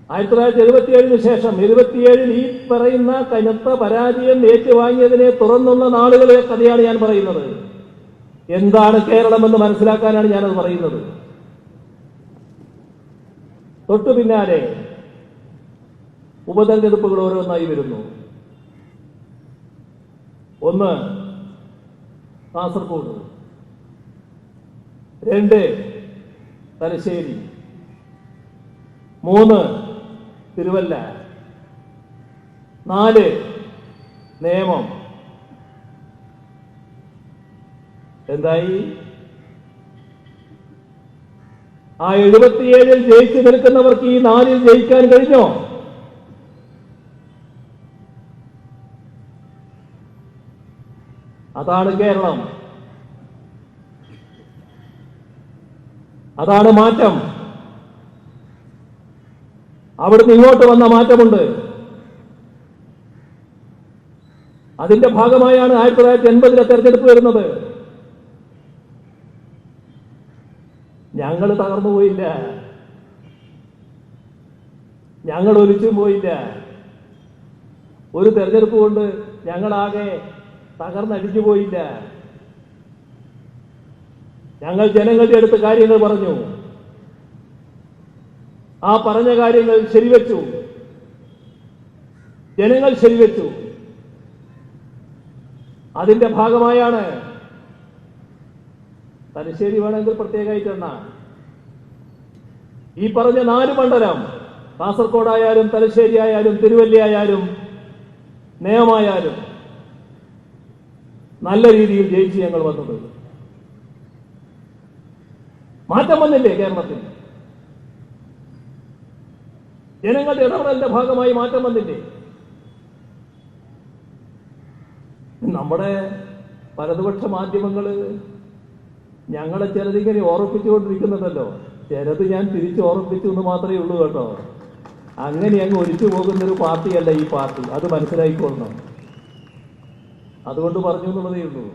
1977 ശേഷം 77 ഈ പറയുന്ന കനത്ത പരാജയം ഏറ്റുവാങ്ങിയതിനെ തുറന്നുള്ള നാളുകളെ കഥയാണ് ഞാൻ പറയുന്നത്. എന്താണ് കേരളമെന്ന് മനസ്സിലാക്കാനാണ് ഞാനത് പറയുന്നത്. തൊട്ടു പിന്നാലെ ഉപതെരഞ്ഞെടുപ്പുകൾ ഓരോന്നായി വരുന്നു. ഒന്ന് കാസർഗോഡ്, 2 തലശ്ശേരി, 3 തിരുവല്ല, 4 നേമം. എന്തായി? ആ 77 ജയിച്ചു നിൽക്കുന്നവർക്ക് ഈ 4 ജയിക്കാൻ കഴിഞ്ഞോ? അതാണ് കേരളം, അതാണ് മാറ്റം. അവിടുന്ന് ഇങ്ങോട്ട് വന്ന മാറ്റമുണ്ട്. അതിന്റെ ഭാഗമായാണ് 1980 തെരഞ്ഞെടുപ്പ് വരുന്നത്. ഞങ്ങൾ തകർന്നു പോയില്ല, ഞങ്ങൾ ഒലിച്ചും പോയില്ല. ഒരു തെരഞ്ഞെടുപ്പ് കൊണ്ട് ഞങ്ങളാകെ തകർന്നടിച്ചു പോയില്ല. ഞങ്ങൾ ജനങ്ങളുടെ അടുത്ത് കാര്യങ്ങൾ പറഞ്ഞു. ആ പറഞ്ഞ കാര്യങ്ങൾ ശരിവെച്ചു, ജനങ്ങൾ ശരിവെച്ചു. അതിന്റെ ഭാഗമായാണ് തലശ്ശേരി വേണമെങ്കിൽ പ്രത്യേകമായിട്ടെണ്ണ ഈ പറഞ്ഞ 4 മണ്ഡലം, കാസർഗോഡായാലും തലശ്ശേരി ആയാലും തിരുവല്ല ആയാലും നേമമായാലും നല്ല രീതിയിൽ ജയിച്ച് ഞങ്ങൾ വന്നത്. മാറ്റം വന്നില്ലേ കേരളത്തിൽ? ജനങ്ങളുടെ ഇടപെടലിന്റെ ഭാഗമായി മാറ്റം വന്നില്ലേ? നമ്മുടെ വലതുപക്ഷ മാധ്യമങ്ങള് ഞങ്ങളെ ചിലതിങ്ങനെ ഓർപ്പിച്ചുകൊണ്ടിരിക്കുന്നുണ്ടല്ലോ. ചിലത് ഞാൻ തിരിച്ച് ഓർപ്പിച്ചു എന്ന് മാത്രമേ ഉള്ളൂ കേട്ടോ. അങ്ങനെ അങ്ങ് ഒലിച്ചു പോകുന്നൊരു പാർട്ടിയല്ല ഈ പാർട്ടി, അത് മനസ്സിലായിക്കൊള്ളണം. അതുകൊണ്ട് പറഞ്ഞു എന്നുള്ളതേ ഉള്ളൂ.